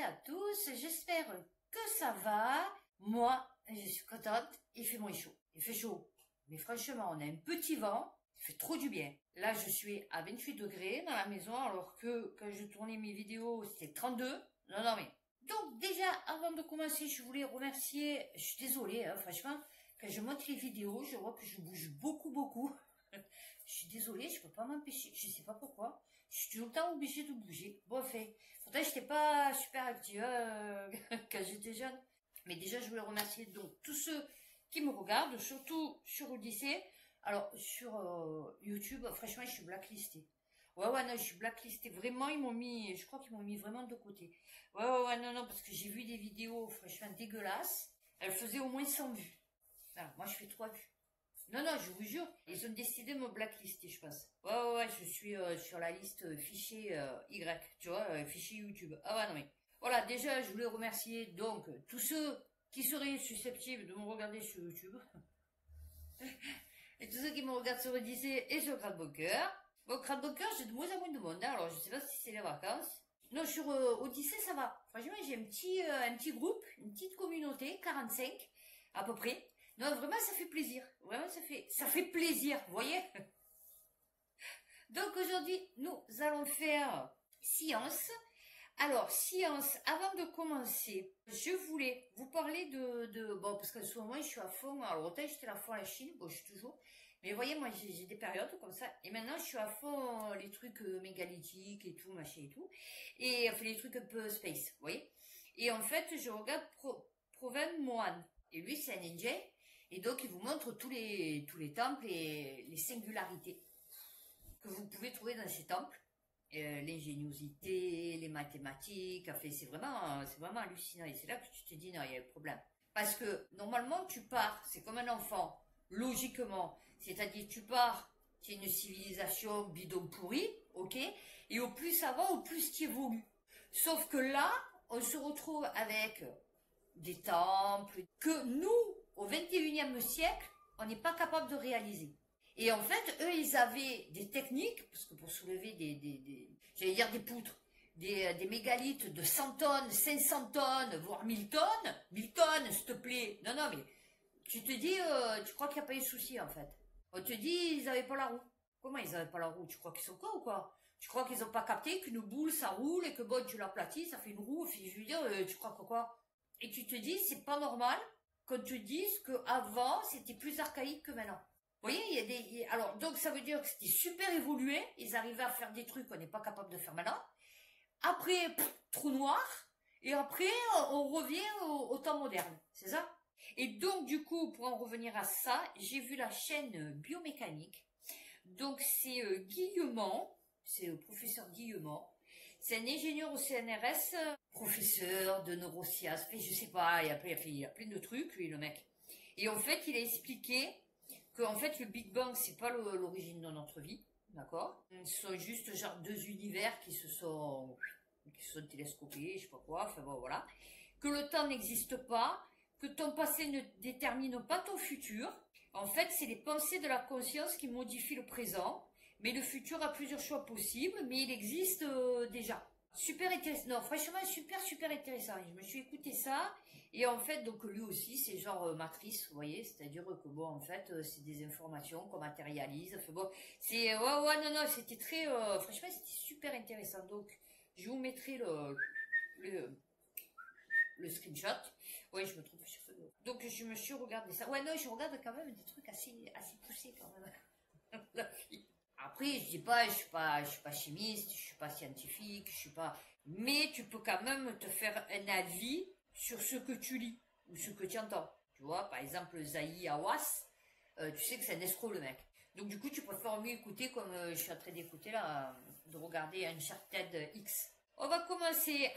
à tous, j'espère que ça va. Moi, je suis contente, il fait moins chaud. Il fait chaud, mais franchement, on a un petit vent, il fait trop du bien. Là, je suis à 28 degrés dans la maison, alors que quand je tournais mes vidéos, c'était 32. Non, mais... Donc déjà, avant de commencer, je voulais remercier, je suis désolée, hein, franchement, quand je monte les vidéos, je vois que je bouge beaucoup. Je suis désolée, je peux pas m'empêcher, je sais pas pourquoi. Je suis tout le temps obligée de bouger. Bon, fait. Pourtant, j'étais pas super active quand j'étais jeune. Mais déjà, je voulais remercier donc tous ceux qui me regardent, surtout sur Odyssée. Alors, sur YouTube, franchement, je suis blacklistée. Ouais, non, je suis blacklistée. Vraiment, je crois qu'ils m'ont mis vraiment de côté. Ouais, non, parce que j'ai vu des vidéos, franchement, dégueulasses. Elles faisaient au moins 100 vues. Alors, moi, je fais 3 vues. Non, je vous jure, ils ont décidé de me blacklister, je pense. Ouais, je suis sur la liste fichier Y, tu vois, fichier YouTube. Ah ouais, non mais... Voilà, déjà, je voulais remercier donc tous ceux qui seraient susceptibles de me regarder sur YouTube. Et tous ceux qui me regardent sur Odyssée et sur Crowdbunker. Bon, Crowdbunker, j'ai de moins en moins de monde, hein, alors je sais pas si c'est les vacances. Non, sur Odyssée, ça va. Franchement, j'ai un petit groupe, une petite communauté, 45 à peu près. Non, vraiment, ça fait plaisir. Vraiment, ça fait plaisir, vous voyez? Donc, aujourd'hui, nous allons faire science. Alors, science, avant de commencer, je voulais vous parler bon, parce qu'en ce moment, je suis à fond. Alors, autant j'étais à fond à la Chine, bon, je suis toujours. Mais vous voyez, moi, j'ai des périodes comme ça. Et maintenant, je suis à fond les trucs mégalithiques et tout, machin et tout. Et enfin, les trucs un peu space, vous voyez? Et en fait, je regarde Proven Mohan. Et lui, c'est un ninja. Et donc, il vous montre tous les temples et les singularités que vous pouvez trouver dans ces temples. L'ingéniosité, les mathématiques, enfin, c'est vraiment hallucinant. Et c'est là que tu te dis, non, il y a un problème. Parce que, normalement, tu pars, c'est comme un enfant, logiquement. C'est-à-dire, tu pars, c'est une civilisation bidon pourrie, ok? Et au plus ça va, au plus tu évolues. Sauf que là, on se retrouve avec des temples que nous, au 21e siècle, on n'est pas capable de réaliser. Et en fait, eux, ils avaient des techniques, parce que pour soulever j'allais dire des poutres, des mégalithes de 100 tonnes, 500 tonnes, voire 1000 tonnes, 1000 tonnes, s'il te plaît. Non, mais tu te dis, tu crois qu'il n'y a pas eu de souci, en fait. On te dit, ils n'avaient pas la roue. Comment ils n'avaient pas la roue? Tu crois qu'ils sont cons ou quoi? Tu crois qu'ils n'ont pas capté qu'une boule, ça roule, et que bon, tu l'aplatis, ça fait une roue, je veux dire, tu crois que quoi? Et tu te dis, c'est pas normal qu'on te dise qu'avant, c'était plus archaïque que maintenant. Vous voyez, alors, donc ça veut dire que c'était super évolué, ils arrivaient à faire des trucs qu'on n'est pas capable de faire maintenant. Après, trou noir, et après, on revient au temps moderne, c'est ça? Et donc, du coup, pour en revenir à ça, j'ai vu la chaîne biomécanique. Donc, c'est Guillemont, c'est le professeur Guillemont. C'est un ingénieur au CNRS, professeur de neurosciences, je sais pas, il a plein de trucs, lui, le mec. Et en fait, il a expliqué que en fait, le Big Bang, c'est pas l'origine de notre vie, d'accord? Ce sont juste genre 2 univers qui se sont télescopés, je sais pas quoi, enfin bon, voilà. Que le temps n'existe pas, que ton passé ne détermine pas ton futur. En fait, c'est les pensées de la conscience qui modifient le présent. Mais le futur a plusieurs choix possibles, mais il existe déjà. Super intéressant. Non, franchement, super intéressant. Je me suis écouté ça. Et en fait, donc lui aussi, c'est genre matrice, vous voyez. C'est-à-dire que bon, en fait, c'est des informations qu'on matérialise. Enfin bon, c'est... Ouais, non, c'était très... franchement, c'était super intéressant. Donc, je vous mettrai le screenshot. Ouais, je me trouve sur ce... Donc, je me suis regardé ça. Ouais, non, je regarde quand même des trucs assez poussés quand même. La fille. Après, je dis pas, je suis pas chimiste, je suis pas scientifique, je suis pas... Mais tu peux quand même te faire un avis sur ce que tu lis, ou ce que tu entends. Tu vois, par exemple, Zahi Hawass, tu sais que c'est un escroc, le mec. Donc, du coup, tu préfères mieux écouter, comme je suis en train d'écouter là, de regarder Uncharted X. On va commencer,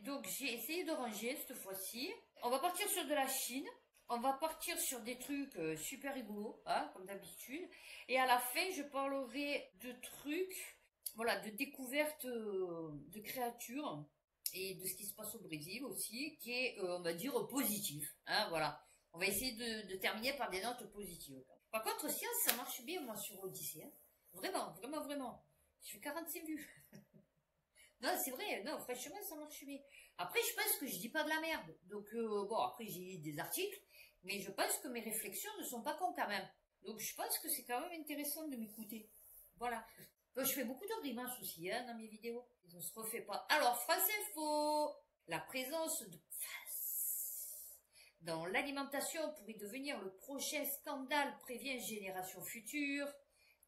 donc j'ai essayé de ranger cette fois-ci. On va partir sur de la Chine. On va partir sur des trucs super rigolos, hein, comme d'habitude. Et à la fin, je parlerai de trucs, voilà, de découvertes de créatures et de ce qui se passe au Brésil aussi, qui est, on va dire, positif. Hein, voilà. On va essayer de terminer par des notes positives. Par contre, science, ça marche bien, moi, sur Odyssée. Hein. Vraiment. Je fais 46 vues. Non, c'est vrai, non, franchement, ça marche bien. Après, je pense que je dis pas de la merde. Donc, bon, après, j'ai lu des articles, mais je pense que mes réflexions ne sont pas cons quand même. Donc, je pense que c'est quand même intéressant de m'écouter. Voilà. Donc, je fais beaucoup de grimaces aussi, hein, dans mes vidéos. On ne se refait pas. Alors, phrase info. La présence de face dans l'alimentation pourrait devenir le prochain scandale, prévient Génération Future.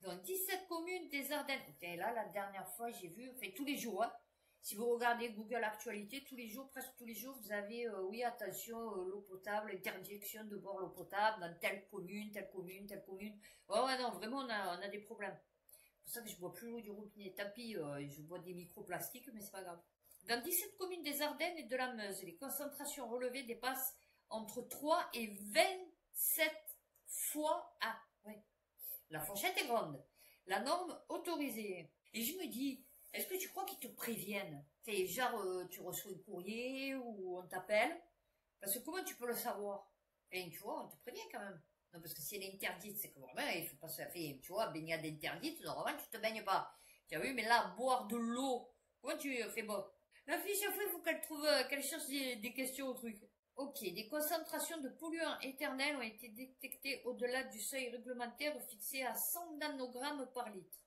Dans 17 communes des Ardennes. Et là, la dernière fois, j'ai vu, enfin tous les jours, hein, si vous regardez Google Actualité, tous les jours, presque tous les jours, vous avez, oui, attention, l'eau potable, interdiction de boire l'eau potable dans telle commune, telle commune, telle commune. Ouais, ouais, non, vraiment, on a des problèmes. C'est pour ça que je bois plus l'eau du robinet. Tant pis, je bois des microplastiques, mais c'est pas grave. Dans 17 communes des Ardennes et de la Meuse, les concentrations relevées dépassent entre 3 et 27 fois à... Ouais. La fourchette est grande. La norme autorisée. Et je me dis, est-ce que tu crois qu'ils te préviennent? C'est genre, tu reçois un courrier ou on t'appelle? Parce que comment tu peux le savoir? Et tu vois, on te prévient quand même. Non, parce que si elle est interdite, c'est que vraiment, il faut pas se faire, tu vois, baignade interdite, normalement, tu te baignes pas. Tu as vu, mais là, boire de l'eau, comment tu fais bon? La fille, chaque fois, il faut qu'elle trouve, qu'elle cherche des questions au truc. Ok, des concentrations de polluants éternels ont été détectées au-delà du seuil réglementaire fixé à 100 nanogrammes par litre.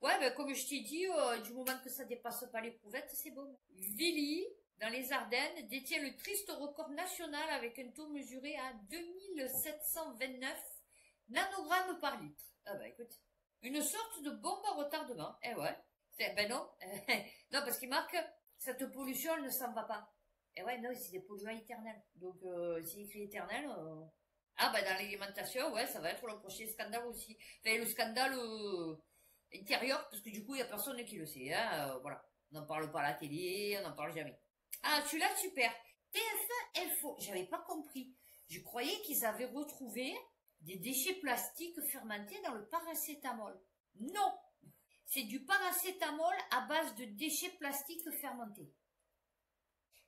Ouais, ben comme je t'ai dit, du moment que ça dépasse pas l'éprouvettes, c'est bon. Villy, dans les Ardennes, détient le triste record national avec un taux mesuré à 2729 nanogrammes par litre. Ah bah écoute, une sorte de bombe à retardement. Eh ouais, ben non, non parce qu'il marque, cette pollution elle ne s'en va pas. Et ouais, non, c'est des polluants éternels. Donc, c'est écrit éternel. Ah, bah, dans l'alimentation, ouais, ça va être le prochain scandale aussi. Enfin, le scandale intérieur, parce que du coup, il n'y a personne qui le sait. Hein, voilà. On n'en parle pas à la télé, on n'en parle jamais. Ah, celui-là, super. TF1 Info. J'avais pas compris. Je croyais qu'ils avaient retrouvé des déchets plastiques fermentés dans le paracétamol. Non! C'est du paracétamol à base de déchets plastiques fermentés.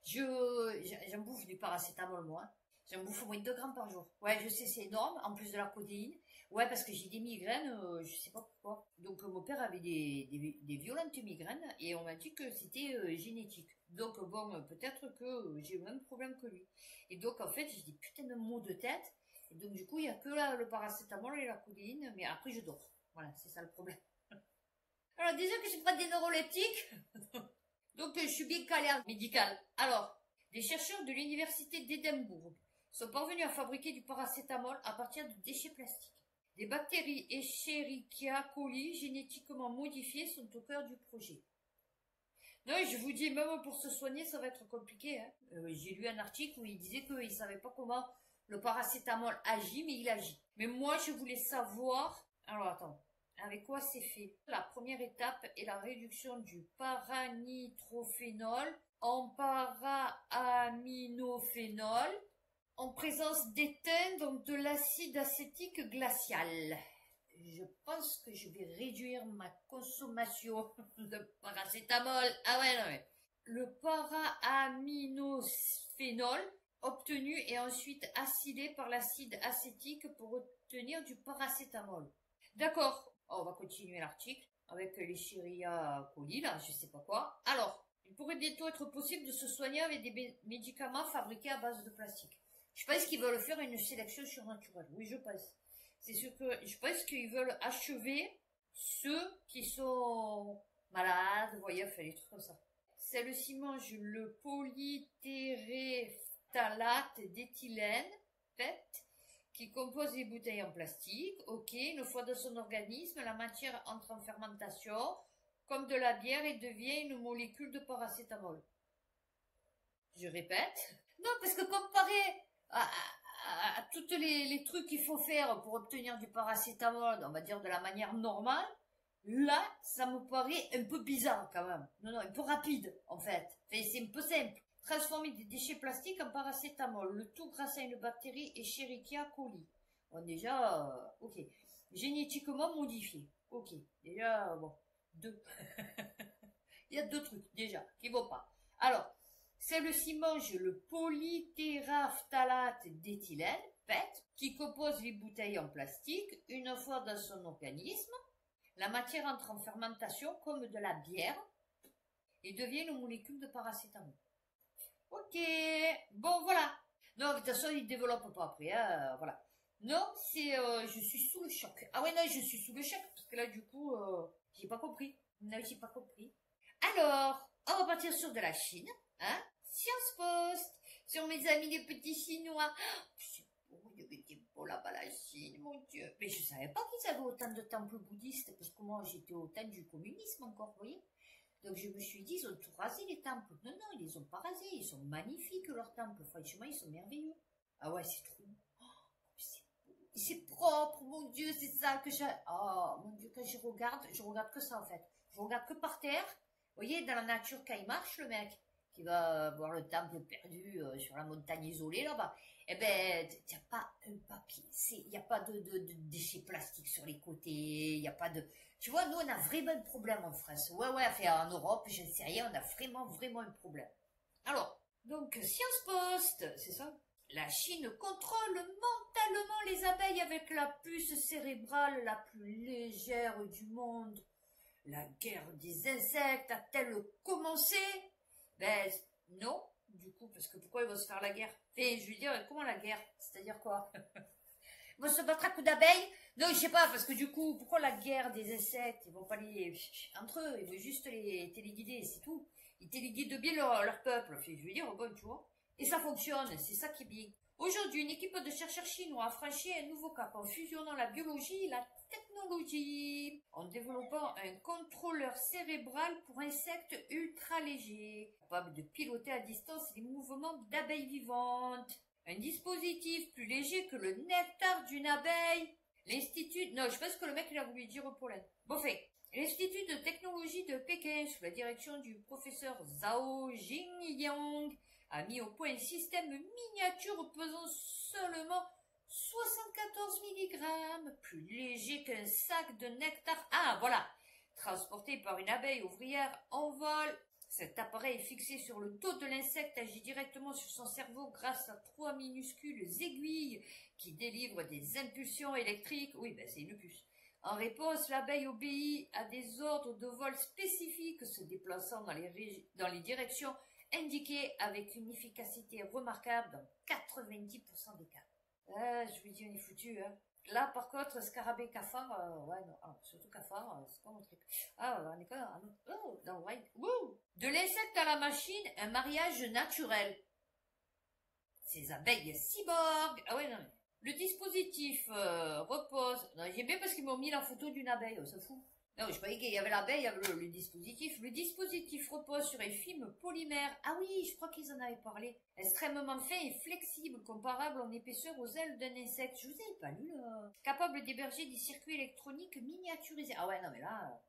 J'en bouffe du paracétamol, moi. Hein. J'en bouffe au moins 2 grammes par jour. Ouais, je sais, c'est énorme, en plus de la codéine. Ouais, parce que j'ai des migraines, je sais pas pourquoi. Donc, mon père avait des violentes migraines, et on m'a dit que c'était génétique. Donc, bon, peut-être que j'ai le même problème que lui. Et donc, en fait, j'ai des putains de maux de tête. Et donc, du coup, il n'y a que le paracétamol et la codéine, mais après, je dors. Voilà, c'est ça le problème. Alors, déjà que je prends des neuroleptiques... Donc, je suis bien calée en médical. Alors, des chercheurs de l'université d'Édimbourg sont parvenus à fabriquer du paracétamol à partir de déchets plastiques. Des bactéries Escherichia coli génétiquement modifiées sont au cœur du projet. Non, je vous dis, même pour se soigner, ça va être compliqué. Hein. J'ai lu un article où il disait qu'il ne savait pas comment le paracétamol agit, mais il agit. Mais moi, je voulais savoir... Alors, attends. Avec quoi c'est fait? La première étape est la réduction du paranitrophénol en para-aminophénol en présence d'éthane, donc de l'acide acétique glacial. Je pense que je vais réduire ma consommation de paracétamol. Ah ouais, non mais. Le para-aminophénol obtenu est ensuite acidé par l'acide acétique pour obtenir du paracétamol. D'accord. On va continuer l'article avec les Escherichia coli, là, je sais pas quoi. Alors, il pourrait bientôt être possible de se soigner avec des médicaments fabriqués à base de plastique. Je pense qu'ils veulent faire une sélection surnaturelle. Oui, je pense. C'est ce que je pense qu'ils veulent achever ceux qui sont malades, vous voyez, enfin, des trucs comme ça. Celle-ci mange le polytéréphtalate d'éthylène, PET, qui compose les bouteilles en plastique. Ok, une fois dans son organisme, la matière entre en fermentation, comme de la bière, et devient une molécule de paracétamol. Je répète. Non, parce que comparé à tous les trucs qu'il faut faire pour obtenir du paracétamol, on va dire de la manière normale, là, ça me paraît un peu bizarre quand même. Non, un peu rapide, en fait. C'est un peu simple. Transformer des déchets plastiques en paracétamol, le tout grâce à une bactérie Escherichia coli. Bon, déjà, ok. Génétiquement modifié. Ok. Déjà, bon, 2. Il y a 2 trucs, déjà, qui vont pas. Alors, celle-ci mange le polytéréphtalate d'éthylène, PET, qui compose les bouteilles en plastique. Une fois dans son organisme, la matière entre en fermentation comme de la bière et devient une molécule de paracétamol. Ok, bon voilà. Non, de toute façon, il ne développe pas après, hein, voilà. Non, c'est, je suis sous le choc. Ah ouais, non, je suis sous le choc, parce que là, du coup, j'ai pas compris. Non, j'ai pas compris. Alors, on va partir sur de la Chine, hein. Science Post, sur mes amis les petits Chinois. Oh, c'est beau, il y avait des beaux là-bas, la Chine, mon Dieu. Mais je savais pas qu'ils avaient autant de temples bouddhistes, parce que moi, j'étais au temps du communisme encore, vous voyez. Donc je me suis dit, ils ont tout rasé les temples. Non, non, ils les ont pas rasés. Ils sont magnifiques, leurs temples. Franchement, ils sont merveilleux. Ah ouais, c'est trop. Oh, c'est propre, mon Dieu, c'est ça que j'ai. Oh, mon Dieu, quand je regarde que ça en fait. Je regarde que par terre. Vous voyez, dans la nature, quand il marche, le mec, qui va voir le temple perdu sur la montagne isolée là-bas, eh ben, il n'y a pas un papier. Il n'y a pas de déchets plastiques sur les côtés. Il n'y a pas de. Tu vois, nous, on a vraiment un problème en France. Ouais, ouais, enfin, en Europe, je ne sais rien, on a vraiment un problème. Alors, donc, Science Post, c'est ça? La Chine contrôle mentalement les abeilles avec la puce cérébrale la plus légère du monde. La guerre des insectes a-t-elle commencé? Ben, non, du coup, parce que pourquoi ils vont se faire la guerre? Et je veux dire, comment la guerre? C'est-à-dire quoi? Ils vont se battre à coups d'abeilles? Non, je sais pas, parce que du coup, pourquoi la guerre des insectes? Ils vont pas les... entre eux, ils vont juste les téléguider, c'est tout. Ils téléguident bien leur peuple, je veux dire, bon, tu vois. Et ça fonctionne, c'est ça qui est bien. Aujourd'hui, une équipe de chercheurs chinois a franchi un nouveau cap en fusionnant la biologie et la technologie, en développant un contrôleur cérébral pour insectes ultra légers, capable de piloter à distance les mouvements d'abeilles vivantes. Un dispositif plus léger que le nectar d'une abeille. L'Institut... Non, je pense que le mec, il a voulu dire au pollen. Bon fait. L'Institut de technologie de Pékin, sous la direction du professeur Zhao Jingyang, a mis au point un système miniature pesant seulement 74 mg, plus léger qu'un sac de nectar. Ah, voilà. Transporté par une abeille ouvrière en vol. Cet appareil fixé sur le dos de l'insecte agit directement sur son cerveau grâce à 3 minuscules aiguilles qui délivrent des impulsions électriques. Oui, ben c'est une puce. En réponse, l'abeille obéit à des ordres de vol spécifiques se déplaçant dans les directions indiquées avec une efficacité remarquable dans 90% des cas. Je lui dis, on est foutu, hein. Là, par contre, scarabée cafard, ouais, non, surtout cafard, c'est pas mon truc. Ah, on est quand même, dans le white. Wouh! De l'insecte à la machine, un mariage naturel. Ces abeilles cyborgs. Ah ouais, non, mais. Le dispositif repose. Non, j'aime bien parce qu'ils m'ont mis la photo d'une abeille, ça fout. Non, je croyais qu'il y avait l'abeille, il y avait le dispositif. Le dispositif repose sur un film polymère. Ah oui, je crois qu'ils en avaient parlé. Extrêmement fin et flexible, comparable en épaisseur aux ailes d'un insecte. Je vous avais pas lu, là. Capable d'héberger des circuits électroniques miniaturisés. Ah ouais, non mais là,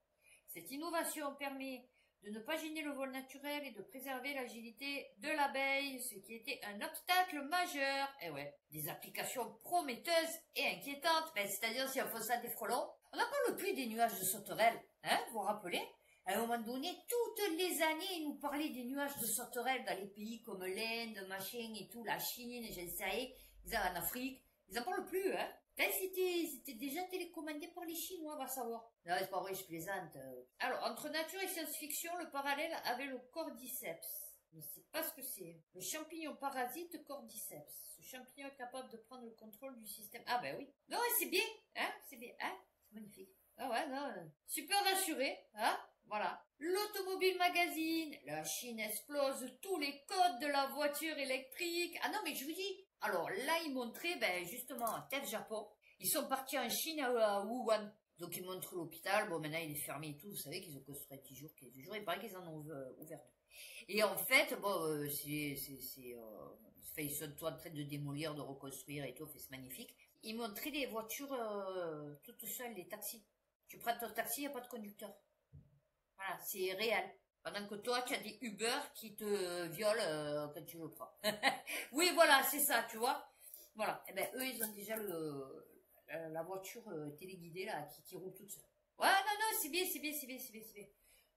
cette innovation permet de ne pas gêner le vol naturel et de préserver l'agilité de l'abeille, ce qui était un obstacle majeur. Eh ouais, des applications prometteuses et inquiétantes. Ben, c'est-à-dire si on fait ça des frelons, on n'a pas le plus des nuages de sauterelles, hein, vous vous rappelez? À un moment donné, toutes les années, ils nous parlaient des nuages de sauterelles dans les pays comme l'Inde, machin et tout, la Chine, je ne sais, en Afrique. Ils en parlent plus, hein. Ben, c'était déjà télécommandé par les Chinois, va savoir. Non, c'est pas vrai, je plaisante. Alors, entre nature et science-fiction, le parallèle avait le cordyceps. Je ne sais pas ce que c'est. Le champignon parasite cordyceps. Ce champignon est capable de prendre le contrôle du système. Ah ben oui. Non, c'est bien, hein, c'est bien, hein. Magnifique. Ah ouais, non. Super rassuré, hein. Voilà. L'Automobile Magazine. La Chine explose tous les codes de la voiture électrique. Ah non, mais je vous dis. Alors là, ils montraient, ben justement, tel Japon. Ils sont partis en Chine à Wuhan. Donc ils montrent l'hôpital. Bon, maintenant il est fermé et tout. Vous savez qu'ils ont construit 10 jours, 15 jours. Il paraît qu'ils en ont ouvert deux. Et en fait, bon, ils sont en train de démolir, de reconstruire et tout. C'est magnifique. Ils montraient les voitures toutes seules, les taxis. Tu prends ton taxi, il n'y a pas de conducteur. Voilà, c'est réel. Pendant que toi, tu as des Uber qui te violent quand tu le prends. Oui, voilà, c'est ça, tu vois. Voilà. Et ben, eux, ils ont déjà la voiture téléguidée, là, qui roule toute seule. Ouais, non, c'est bien.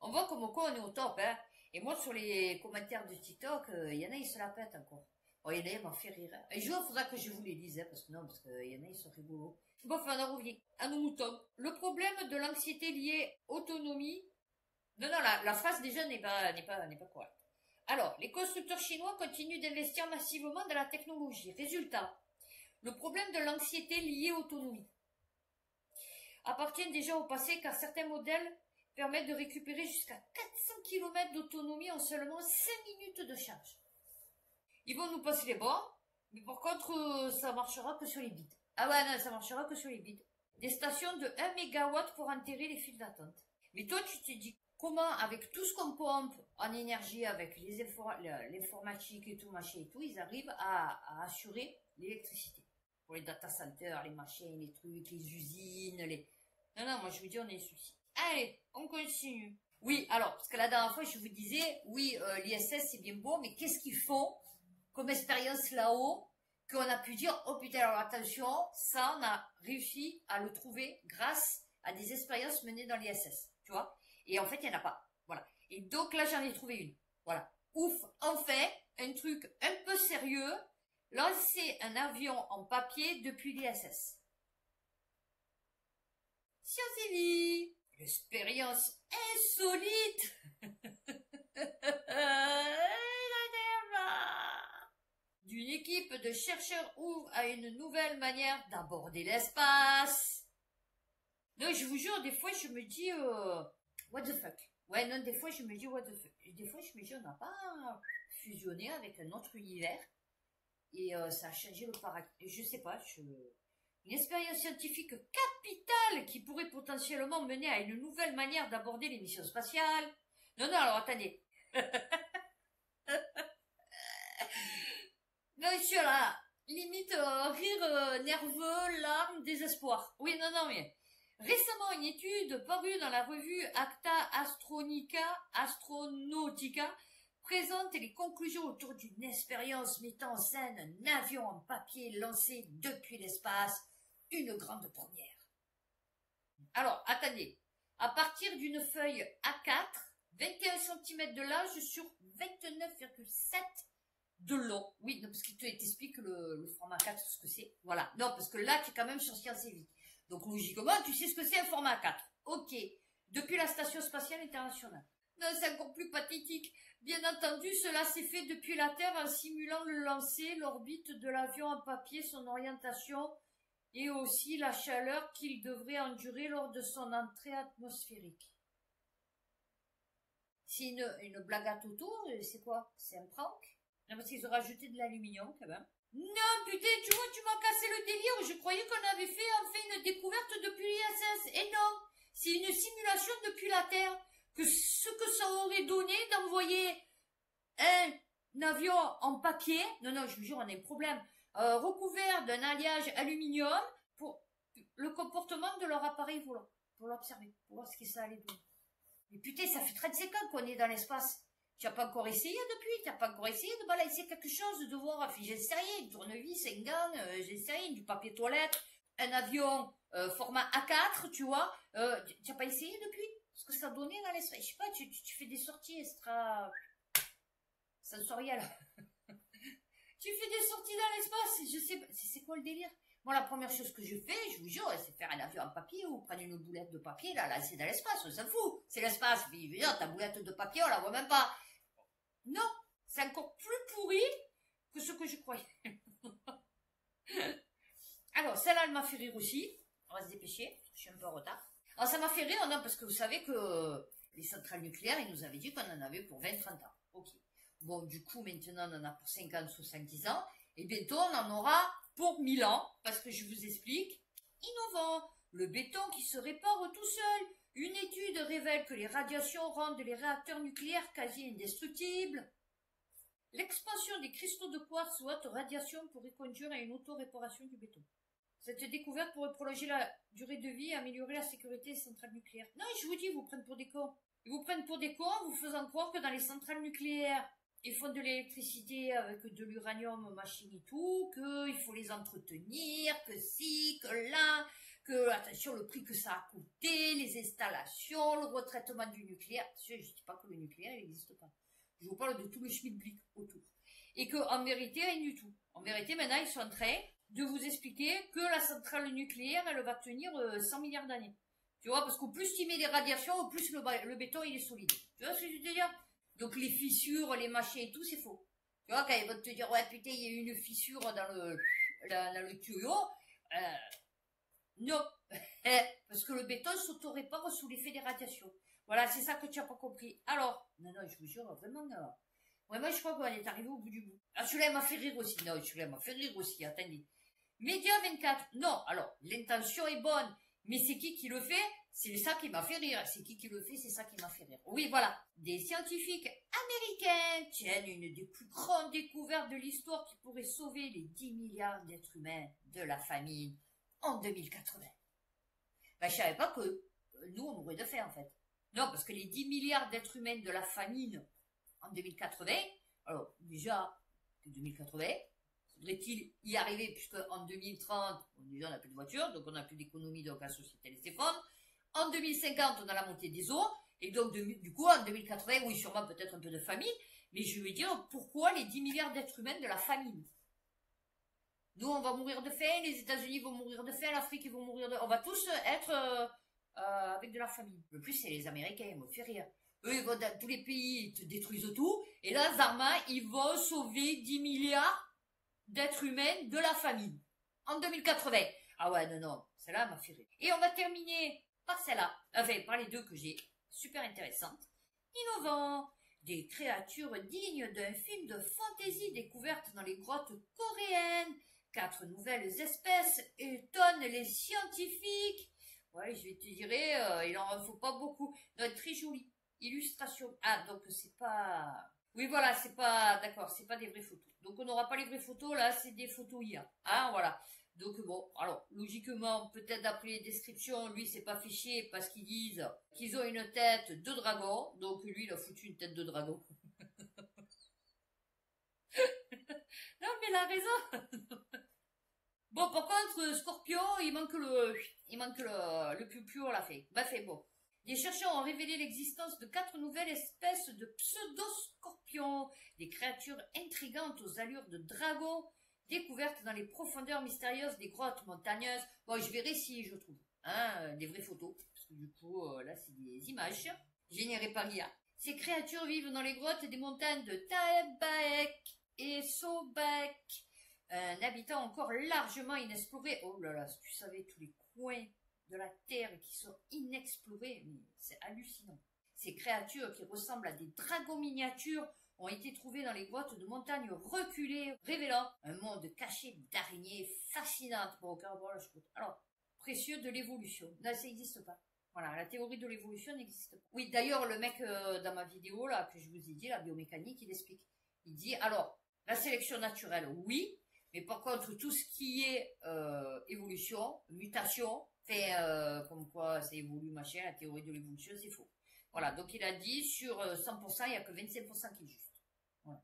On voit comme quoi on est au top, hein. Et moi, sur les commentaires de TikTok, il y en a, ils se la pètent encore. Oh, il y en a, ils m'ont fait rire. Un jour, il faudra que je vous les lise, hein, parce que il y en a, ils sont rigolos. Bon, enfin, on en revient à nos moutons. Le problème de l'anxiété liée autonomie Non, non, la phrase déjà n'est pas correcte. Alors, les constructeurs chinois continuent d'investir massivement dans la technologie. Résultat, le problème de l'anxiété liée à l'autonomie appartient déjà au passé car certains modèles permettent de récupérer jusqu'à 400 km d'autonomie en seulement 5 minutes de charge. Ils vont nous passer les bras, mais par contre, ça marchera que sur les bides. Ah ouais, non, ça marchera que sur les bides. Des stations de 1 MW pour enterrer les files d'attente. Mais toi, tu te dis, comment, avec tout ce qu'on pompe en énergie, avec l'informatique et tout, machin et tout, ils arrivent à assurer l'électricité. Pour les data centers, les machines, les trucs, les usines, les... Non, non, moi je vous dis, on est souci. Allez, on continue. Oui, alors, parce que la dernière fois, je vous disais, oui, l'ISS, c'est bien beau, mais qu'est-ce qu'ils font comme expérience là-haut qu'on a pu dire, oh putain, alors attention, ça, on a réussi à le trouver grâce à des expériences menées dans l'ISS, tu vois. Et en fait, il n'y en a pas. Voilà. Et donc là, j'en ai trouvé une. Voilà. Ouf, enfin, un truc un peu sérieux, lancer un avion en papier depuis l'ISS. Science et vie. L'expérience insolite. D'une équipe de chercheurs ouvre à une nouvelle manière d'aborder l'espace. Non, je vous jure, des fois, je me dis, what the fuck. Ouais, non, des fois, je me dis, what the fuck. Et des fois, je me dis, on n'a pas fusionné avec un autre univers. Et ça a changé le paradigme. Je sais pas, une expérience scientifique capitale qui pourrait potentiellement mener à une nouvelle manière d'aborder les missions spatiales. Non, non, alors attendez. Non, je suis là, limite rire nerveux, larmes, désespoir. Oui, non, non, mais récemment une étude parue dans la revue Acta Astronautica présente les conclusions autour d'une expérience mettant en scène un avion en papier lancé depuis l'espace, une grande première. Alors, attendez, à partir d'une feuille A4, 21 cm de large sur 29,7 de long. Oui, non, parce qu'il t'explique le format 4, ce que c'est. Voilà. Non, parce que là, tu es quand même sur Science et Vie. Donc, logiquement, tu sais ce que c'est un format 4. Ok. Depuis la Station Spatiale Internationale. Non, c'est encore plus pathétique. Bien entendu, cela s'est fait depuis la Terre en simulant le lancer, l'orbite de l'avion en papier, son orientation et aussi la chaleur qu'il devrait endurer lors de son entrée atmosphérique. C'est une blague à Toto, c'est quoi? C'est un prank? Non, parce qu'ils ont rajouté de l'aluminium, quand même. Non, putain, tu vois, tu m'as cassé le délire. Je croyais qu'on avait fait enfin une découverte depuis l'ISS. Et non, c'est une simulation depuis la Terre. Que ce que ça aurait donné d'envoyer un avion en papier, non, non, je vous jure, on a un problème, recouvert d'un alliage aluminium pour le comportement de leur appareil volant, pour l'observer, pour voir ce que ça allait donner. Mais putain, ça fait 35 ans qu'on est dans l'espace. Tu n'as pas encore essayé depuis, tu n'as pas encore essayé de balancer quelque chose, de voir, enfin, j'en sais rien, une tournevis, un gant, j'en sais rien, du papier toilette, un avion format A4, tu vois, tu n'as pas essayé depuis? Ce que ça donnait dans l'espace, je sais pas, tu fais des sorties extra sensorielles. Tu fais des sorties dans l'espace, je sais pas, c'est quoi le délire? Moi, la première chose que je fais, je vous jure, c'est faire un avion en papier ou prendre une boulette de papier, là, c'est dans l'espace, on s'en fout. C'est l'espace, mais je veux dire, ta boulette de papier, on la voit même pas. Non, c'est encore plus pourri que ce que je croyais. Alors, celle-là, elle m'a fait rire aussi. On va se dépêcher, je suis un peu en retard. Alors, ça m'a fait rire, non, parce que vous savez que les centrales nucléaires, ils nous avaient dit qu'on en avait pour 20-30 ans. Ok. Bon, du coup, maintenant, on en a pour 50, 70 ans. Et bientôt, on en aura pour 1000 ans. Parce que je vous explique. Innovant. Le béton qui se répare tout seul. Une étude révèle que les radiations rendent les réacteurs nucléaires quasi indestructibles. L'expansion des cristaux de quartz ou haute radiation pourrait conduire à une auto-réparation du béton. Cette découverte pourrait prolonger la durée de vie et améliorer la sécurité des centrales nucléaires. Non, je vous dis, ils vous prennent pour des cons. Ils vous prennent pour des cons en vous faisant croire que dans les centrales nucléaires, ils font de l'électricité avec de l'uranium, machine et tout, qu'il faut les entretenir, que si, que là, que, attention, le prix que ça a coûté, les installations, le retraitement du nucléaire. Je ne dis pas que le nucléaire n'existe pas. Je vous parle de tout le schmilblick autour. Et qu'en vérité, rien du tout. En vérité, maintenant, ils sont en train de vous expliquer que la centrale nucléaire, elle va tenir 100 milliards d'années. Tu vois, parce qu'au plus tu mets des radiations, au plus le béton il est solide. Tu vois ce que je veux te dire? Donc les fissures, les machins et tout, c'est faux. Tu vois, quand ils vont te dire, ouais putain, il y a eu une fissure dans le tuyau, non. Parce que le béton s'auto-répare sous l'effet des radiations. Voilà, c'est ça que tu n'as pas compris. Alors, non, je vous jure, vraiment, vraiment, je crois qu'on est arrivé au bout du bout. Ah, celui-là, il m'a fait rire aussi. Non, celui-là, il m'a fait rire aussi, attendez. Média 24, non, alors, l'intention est bonne, mais c'est qui le fait? C'est ça qui m'a fait rire. C'est qui le fait? C'est ça qui m'a fait rire. Oui, voilà. Des scientifiques américains tiennent une des plus grandes découvertes de l'histoire qui pourrait sauver les 10 milliards d'êtres humains de la famine en 2080. Ben, je savais pas que nous, on mourrait de faim, en fait. Non, parce que les 10 milliards d'êtres humains de la famine en 2080, alors, déjà, 2080, faudrait-il y arriver, puisque en 2030, déjà, on n'a plus de voiture, donc on n'a plus d'économie, donc la société elle s'effondre. En 2050, on a la montée des eaux, et donc, du coup, en 2080, oui, sûrement peut-être un peu de famine, mais je veux dire, pourquoi les 10 milliards d'êtres humains de la famine? Nous, on va mourir de faim, les États-Unis vont mourir de faim, l'Afrique, ils vont mourir de... On va tous être avec de la famine. Le plus, c'est les Américains, ils me fait rire. Eux, ils vont dans tous les pays, ils te détruisent tout, et là, Zarma, ils vont sauver 10 milliards d'êtres humains de la famine. En 2080. Ah ouais, non, celle-là m'a fait rire. Et on va terminer par celle-là, enfin, par les deux que j'ai super intéressantes. Innovant. Des créatures dignes d'un film de fantasy découvertes dans les grottes coréennes. 4 nouvelles espèces étonnent les scientifiques. Ouais, je vais te dire, il en faut pas beaucoup. Non, très jolie. Illustration. Ah, donc c'est pas... Oui, voilà, c'est pas... D'accord, c'est pas des vraies photos. Donc on n'aura pas les vraies photos, là, c'est des photos IA. Ah, voilà. Donc bon, alors, logiquement, peut-être d'après les descriptions, lui, c'est pas fiché parce qu'ils disent qu'ils ont une tête de dragon. Donc lui, il a foutu une tête de dragon. Non, mais il a raison. Bon, par contre, Scorpion, il manque le piou-piou à la fin. Bah, fait bon. Des chercheurs ont révélé l'existence de 4 nouvelles espèces de pseudo-scorpions, des créatures intrigantes aux allures de dragons, découvertes dans les profondeurs mystérieuses des grottes montagneuses. Bon, je verrai si je trouve des vraies photos, parce que du coup, là, c'est des images générées par l'IA. Ces créatures vivent dans les grottes des montagnes de Taebaek et Sobek, un habitat encore largement inexploré. Oh là là, si tu savais tous les coins de la Terre qui sont inexplorés, mais c'est hallucinant. Ces créatures qui ressemblent à des dragons miniatures ont été trouvées dans les grottes de montagnes reculées, révélant un monde caché d'araignées fascinantes. Bon, alors, précieux de l'évolution. Non, ça n'existe pas. Voilà, la théorie de l'évolution n'existe pas. Oui, d'ailleurs, le mec dans ma vidéo, là, que je vous ai dit, la biomécanique, il explique. Il dit, alors, la sélection naturelle, oui, mais par contre, tout ce qui est évolution, mutation, fait comme quoi ça évolue, machin, la théorie de l'évolution, c'est faux. Voilà, donc il a dit, sur 100%, il n'y a que 25% qui est juste. Voilà.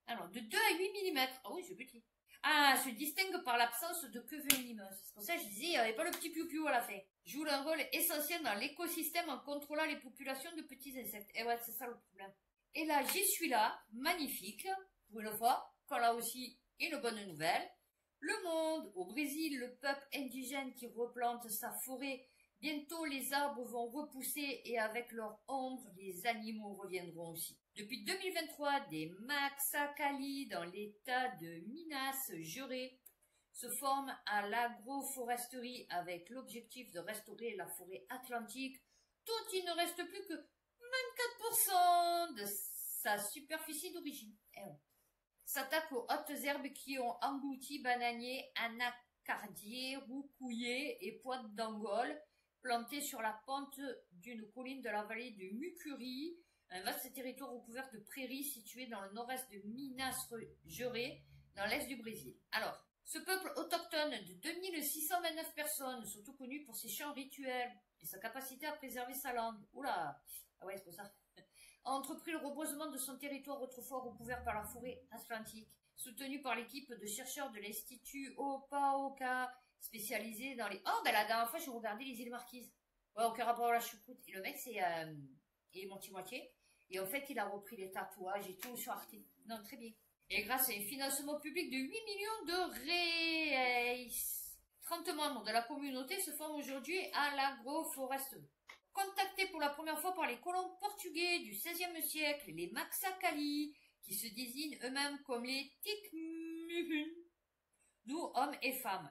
Alors, de 2 à 8 mm, ah oui, c'est petit. Ah, se distingue par l'absence de queue venimeuse. C'est pour ça que je disais, il n'y avait pas le petit piou-piou à la fin. Joue un rôle essentiel dans l'écosystème en contrôlant les populations de petits insectes. Et ouais, c'est ça le problème. Et là, j'y suis là, magnifique, pour une fois, qu'on a aussi une bonne nouvelle. Le monde, au Brésil, le peuple indigène qui replante sa forêt. Bientôt, les arbres vont repousser et avec leur ombre, les animaux reviendront aussi. Depuis 2023, des Maxakali dans l'état de Minas Gerais se forment à l'agroforesterie avec l'objectif de restaurer la forêt atlantique dont il ne reste plus que 24% de sa superficie d'origine. S'attaque aux hautes herbes qui ont englouti bananiers, anacardiers, roucouliers et pois d'Angole, plantés sur la pente d'une colline de la vallée de Mucuri, un vaste territoire recouvert de prairies situé dans le nord-est de Minas Gerais, dans l'est du Brésil. Alors, ce peuple autochtone de 2629 personnes, surtout connu pour ses chants rituels et sa capacité à préserver sa langue. Oula, ah ouais, c'est pour ça. A entrepris le reboisement de son territoire autrefois recouvert par la forêt atlantique, soutenu par l'équipe de chercheurs de l'Institut Opaoka, spécialisé dans les... Oh, ben la dernière fois, j'ai regardé les îles Marquises. Ouais, aucun rapport à la choucroute. Et le mec, c'est... il est moitié-moitié. Et en fait, il a repris les tatouages et tout sur Arte. Non, très bien. Et grâce à un financement public de 8 millions de reais, 30 membres de la communauté se forment aujourd'hui à l'agroforesterie. Contactés pour la première fois par les colons portugais du XVIe siècle, les Maxakali, qui se désignent eux-mêmes comme les Tikmuhun, d'où hommes et femmes,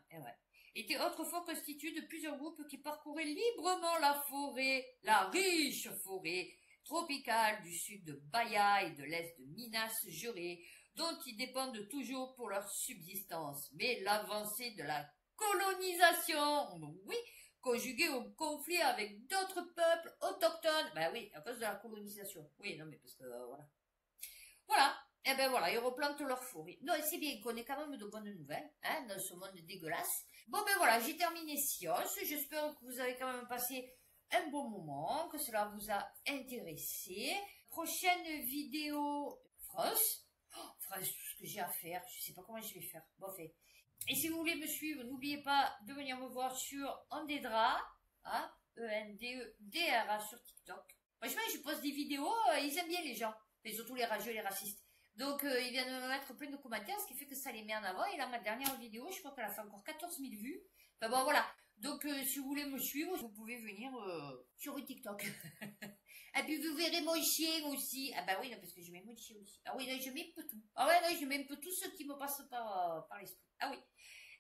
étaient autrefois constitués de plusieurs groupes qui parcouraient librement la forêt, la riche forêt tropicale du sud de Bahia et de l'est de Minas Gerais, dont ils dépendent toujours pour leur subsistance. Mais l'avancée de la colonisation, oui, conjuguée au conflit avec d'autres peuples autochtones, ben oui, à cause de la colonisation. Oui, non mais parce que, voilà. Voilà, et ben voilà, ils replantent leur forêt. Non, c'est bien qu'on ait quand même de bonnes nouvelles, hein, dans ce monde dégueulasse. Bon ben voilà, j'ai terminé Science, j'espère que vous avez quand même passé un bon moment, que cela vous a intéressé. Prochaine vidéo, France. Oh, France, tout ce que j'ai à faire, je sais pas comment je vais faire. Bon fait. Et si vous voulez me suivre, n'oubliez pas de venir me voir sur Endedra, hein, E-N-D-E-D-R-A sur TikTok. Franchement, je poste des vidéos, ils aiment bien les gens, et surtout les rageux et les racistes. Donc, ils viennent me mettre plein de commentaires, ce qui fait que ça les met en avant. Et là, ma dernière vidéo, je crois qu'elle a fait encore 14 000 vues. Enfin bon, voilà. Donc, si vous voulez me suivre, vous pouvez venir sur TikTok. Et puis, vous verrez mon chien aussi. Ah bah oui, non, parce que je mets mon chien aussi. Ah oui, non, je mets un peu tout. Ah ouais, non, je mets un peu tout ce qui me passe par l'esprit. Ah oui.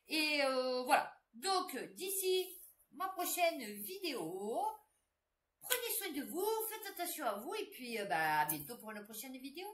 Et voilà. Donc, d'ici ma prochaine vidéo, prenez soin de vous, faites attention à vous. Et puis, à bientôt pour une prochaine vidéo.